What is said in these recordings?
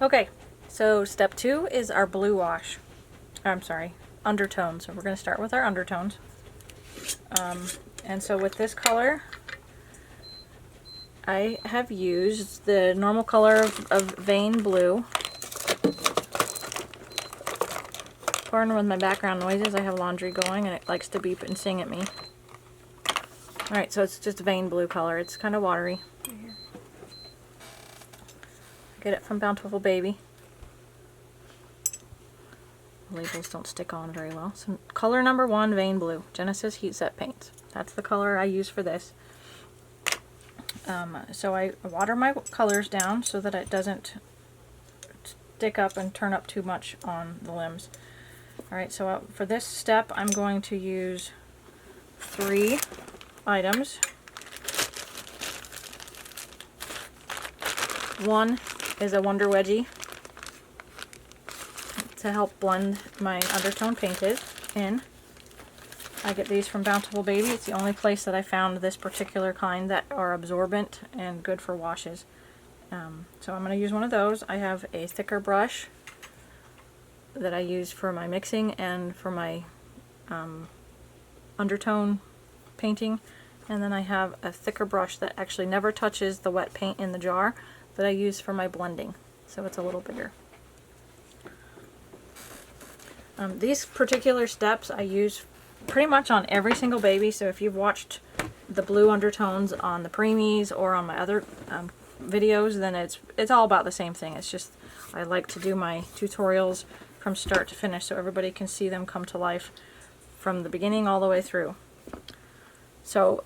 Okay, so step 2 is our blue wash. I'm sorry, undertones. So we're going to start with our undertones. And so with this color, I have used the normal color of vein blue. Pardon with my background noises, I have laundry going and it likes to beep and sing at me. Alright, so it's just vein blue color. It's kind of watery. Get it from Bountiful Baby. Labels don't stick on very well. So color number 1, vein blue, Genesis Heat Set Paints. That's the color I use for this. So I water my colors down so that it doesn't stick up and turn up too much on the limbs. Alright, so for this step I'm going to use 3 items. One is a Wonder Wedgie to help blend my undertone painted in. I get these from Bountiful Baby. It's the only place that I found this particular kind that are absorbent and good for washes. So I'm going to use one of those. I have a thicker brush that I use for my mixing and for my undertone painting. And then I have a thicker brush that actually never touches the wet paint in the jar that I use for my blending. So it's a little bigger. These particular steps I use pretty much on every single baby, so if you've watched the blue undertones on the preemies or on my other videos, then it's all about the same thing. It's just I like to do my tutorials from start to finish so everybody can see them come to life from the beginning all the way through. So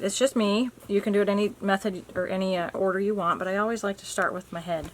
it's just me. You can do it any method or any order you want, but I always like to start with my head.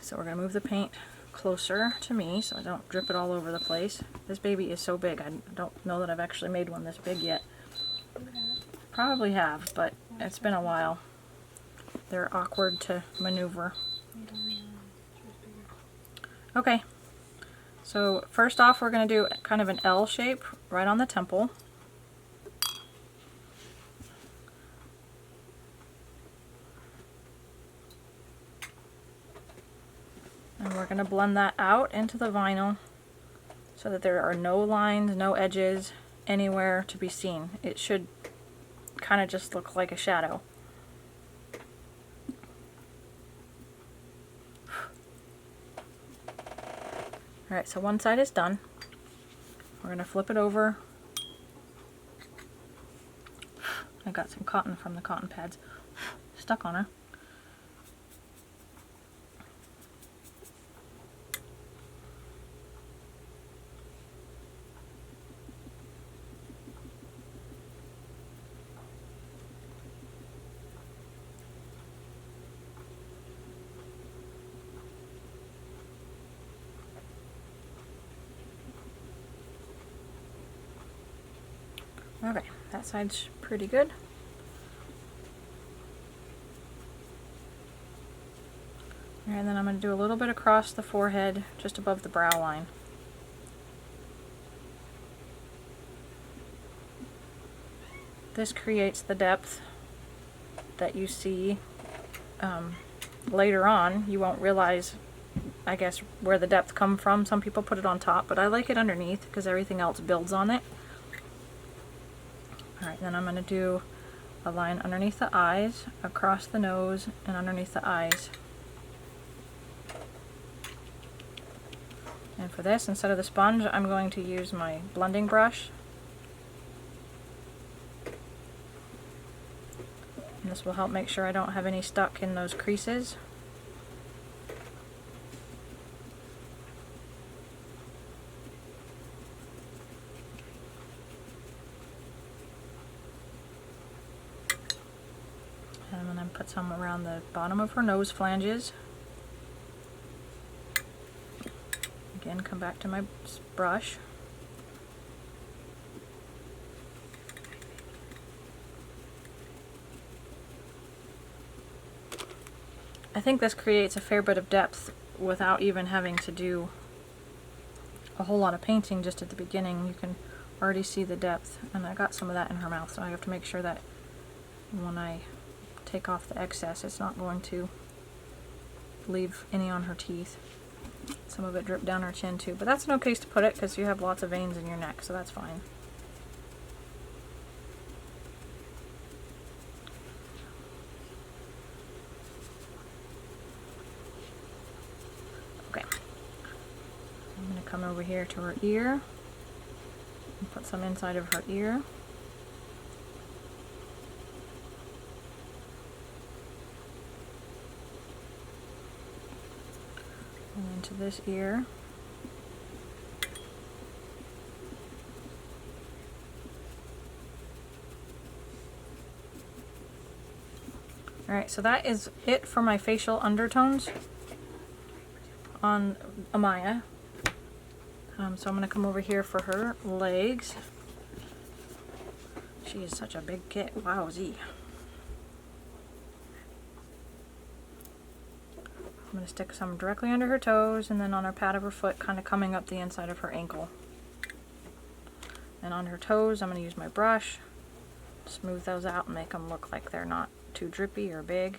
So we're going to move the paint closer to me so I don't drip it all over the place. This baby is so big. I don't know that I've actually made one this big yet. Probably have, but it's been a while. They're awkward to maneuver. Okay, so first off we're going to do kind of an L shape right on the temple. And we're going to blend that out into the vinyl so that there are no lines, no edges anywhere to be seen. It should kind of just look like a shadow. Alright, so one side is done. We're going to flip it over. I got some cotton from the cotton pads stuck on her. Okay, that side's pretty good. And then I'm going to do a little bit across the forehead, just above the brow line. This creates the depth that you see later on. You won't realize, I guess, where the depth comes from. Some people put it on top, but I like it underneath because everything else builds on it. Alright, then I'm going to do a line underneath the eyes, across the nose, and underneath the eyes. And for this, instead of the sponge, I'm going to use my blending brush. And this will help make sure I don't have any stuck in those creases. And then I put some around the bottom of her nose flanges. Again, come back to my brush. I think this creates a fair bit of depth without even having to do a whole lot of painting just at the beginning. You can already see the depth, and I got some of that in her mouth, so I have to make sure that when I take off the excess. It's not going to leave any on her teeth. Some of it dripped down her chin too, but that's no case to put it because you have lots of veins in your neck, so that's fine. Okay, I'm going to come over here to her ear and put some inside of her ear. And into this ear. Alright, so that is it for my facial undertones on Amaya. So I'm going to come over here for her legs. She is such a big kit. Wowzee. I'm going to stick some directly under her toes and then on her pad of her foot, kind of coming up the inside of her ankle. And on her toes, I'm going to use my brush, smooth those out and make them look like they're not too drippy or big.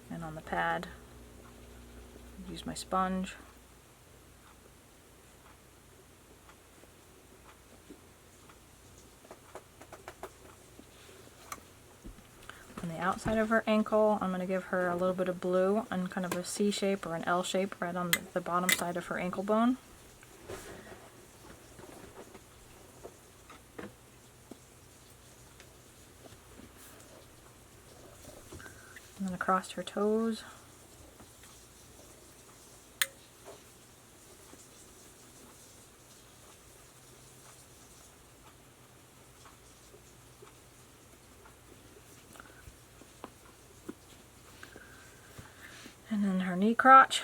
And on the pad, use my sponge. On the outside of her ankle, I'm going to give her a little bit of blue and kind of a C shape or an L shape right on the bottom side of her ankle bone. And then across her toes. And then her knee crotch.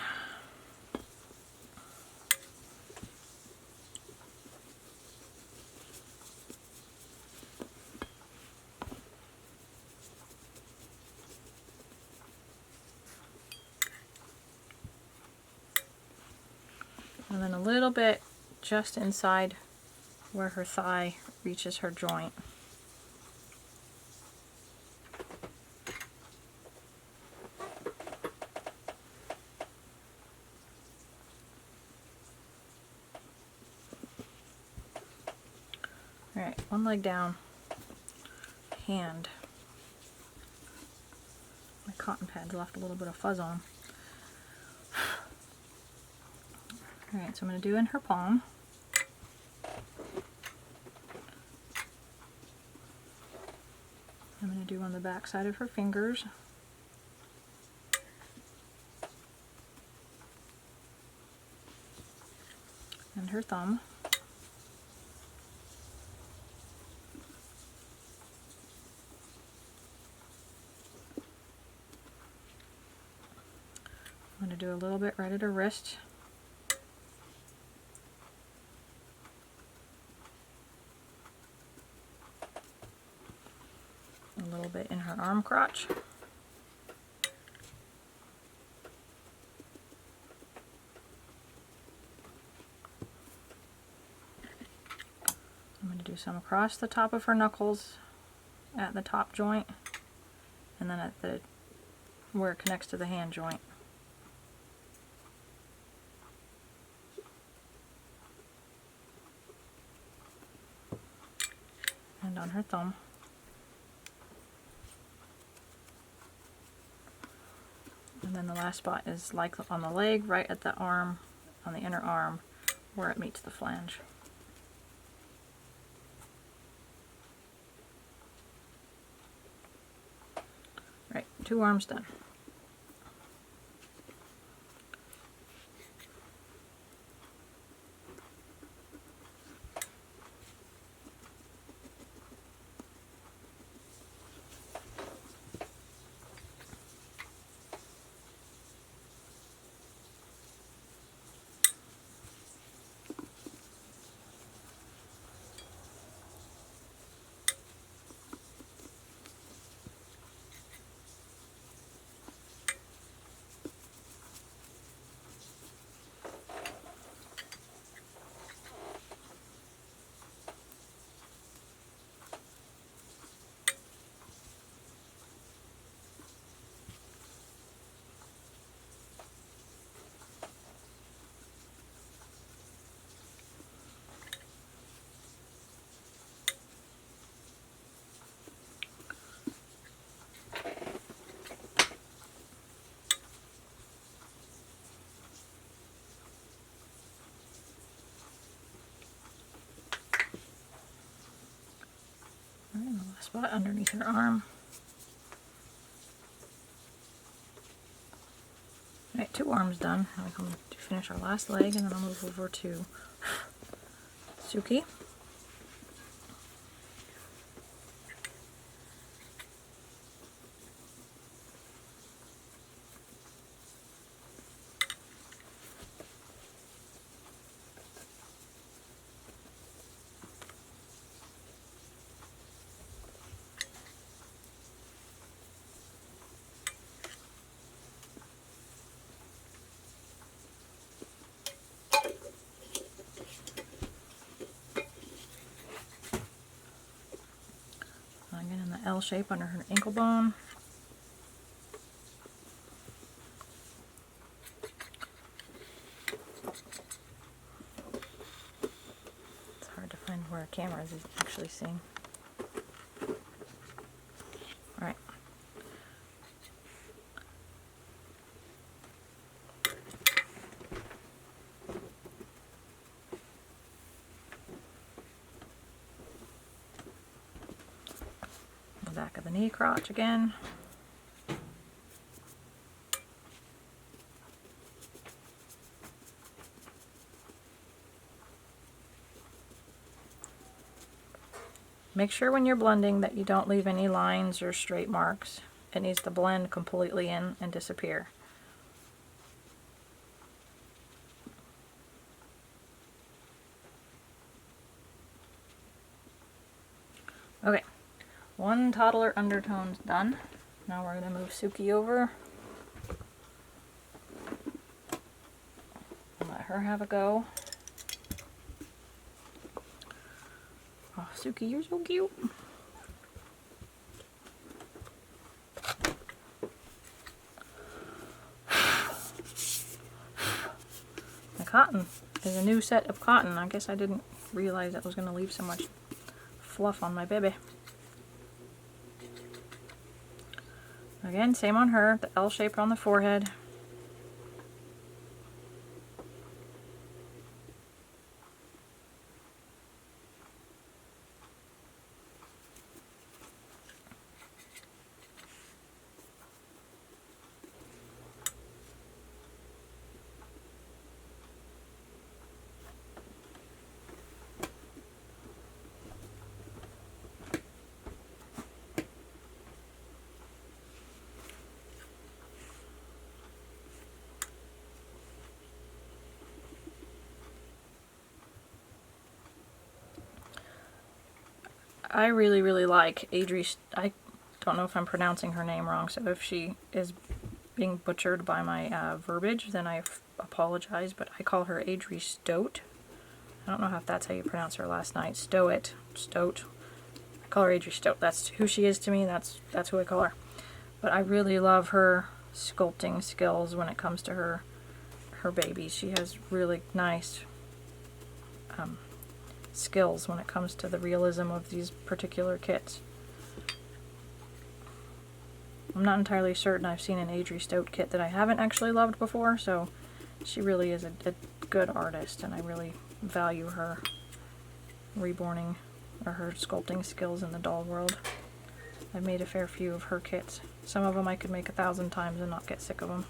And then a little bit just inside where her thigh reaches her joint. Alright, one leg down, hand. My cotton pads left a little bit of fuzz on them. Alright, so I'm going to do in her palm. I'm going to do on the back side of her fingers. And her thumb. I'm going to do a little bit right at her wrist. A little bit in her arm crotch. I'm going to do some across the top of her knuckles at the top joint and then at the where it connects to the hand joint. And on her thumb. And then the last spot is like on the leg, right at the arm, on the inner arm, where it meets the flange. Right, 2 arms done. spot underneath her arm. Alright, 2 arms done. Now we come to finish our last leg, and then I'll move over to Suki. Again in the L shape under her ankle bone. It's hard to find where a camera is actually seeing. Alright. The back of the knee crotch again. Make sure when you're blending that you don't leave any lines or straight marks. It needs to blend completely in and disappear. Okay, 1 toddler undertone's done. Now we're going to move Suki over. Let her have a go. Oh, Suki, you're so cute. The cotton is a new set of cotton. I guess I didn't realize that was going to leave so much fluff on my baby. Again, same on her, the L shape on the forehead. I really like Adri. I don't know if I'm pronouncing her name wrong, so if she is being butchered by my verbiage, then I apologize, but I call her Adri Stoat. I don't know if that's how you pronounce her last night. Stoat. I call her Adri Stoat. That's who she is to me. That's who I call her. But I really love her sculpting skills when it comes to her babies. She has really nice skills when it comes to the realism of these particular kits. I'm not entirely certain I've seen an Adri Stoat kit that I haven't actually loved before, so she really is a good artist, and I really value her reborning or her sculpting skills in the doll world. I've made a fair few of her kits. Some of them I could make 1,000 times and not get sick of them.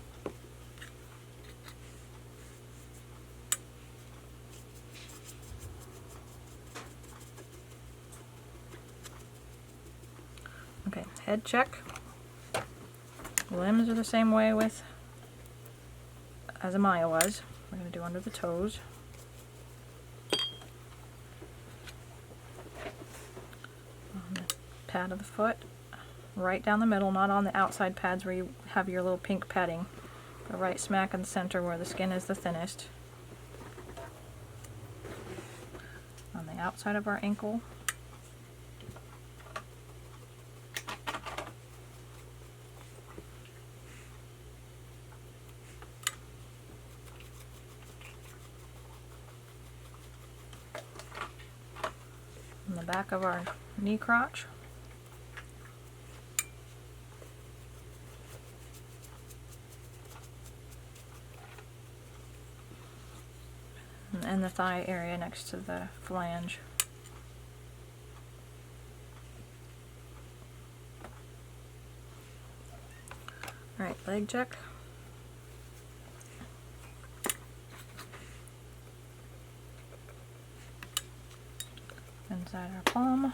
Okay, head check. Limbs are the same way as Amaya was. We're going to do under the toes. On the pad of the foot, right down the middle, not on the outside pads where you have your little pink padding, but right smack in the center where the skin is the thinnest. On the outside of our ankle. On the back of our knee crotch. And the thigh area next to the flange. Alright, leg check. Inside our palm.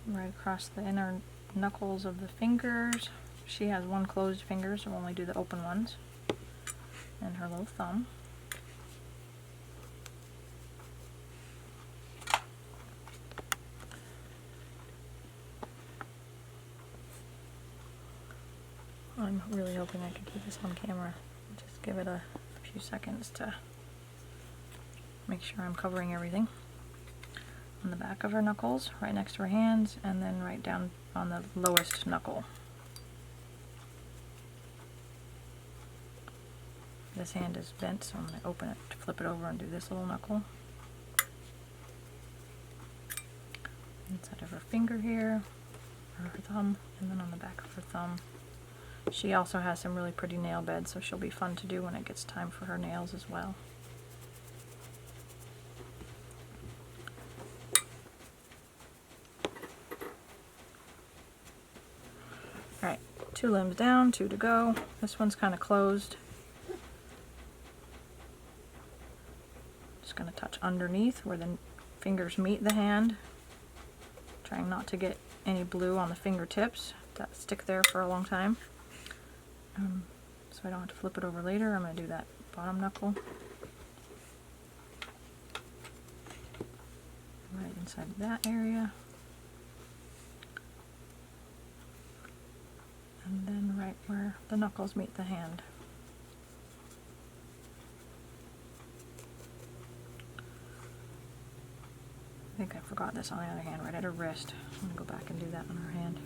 Right across the inner knuckles of the fingers. She has one closed finger, so we'll only do the open ones. And her little thumb. I'm really hoping I can keep this on camera. Just give it a few seconds to make sure I'm covering everything. On the back of her knuckles, right next to her hands, and then right down on the lowest knuckle. This hand is bent, so I'm going to open it to flip it over and do this little knuckle. Inside of her finger here, or her thumb, and then on the back of her thumb. She also has some really pretty nail beds, so she'll be fun to do when it gets time for her nails as well. Alright, 2 limbs down, 2 to go. This one's kind of closed. Just going to touch underneath where the fingers meet the hand. Trying not to get any blue on the fingertips that stick there for a long time. So I don't have to flip it over later. I'm going to do that bottom knuckle. Right inside that area. And then right where the knuckles meet the hand. I think I forgot this on the other hand, right at her wrist. I'm going to go back and do that on her hand.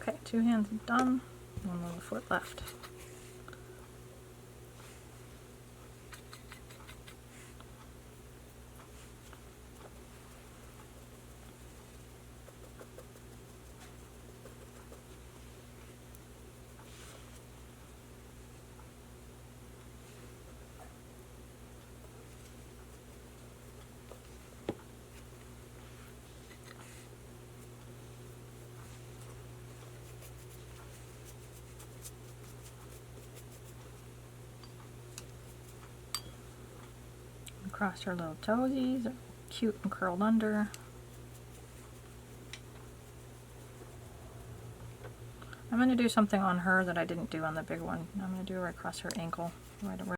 Okay, 2 hands done, 1 little foot left. Across her little toesies, they're cute and curled under. I'm going to do something on her that I didn't do on the big one. I'm going to do it right across her ankle, right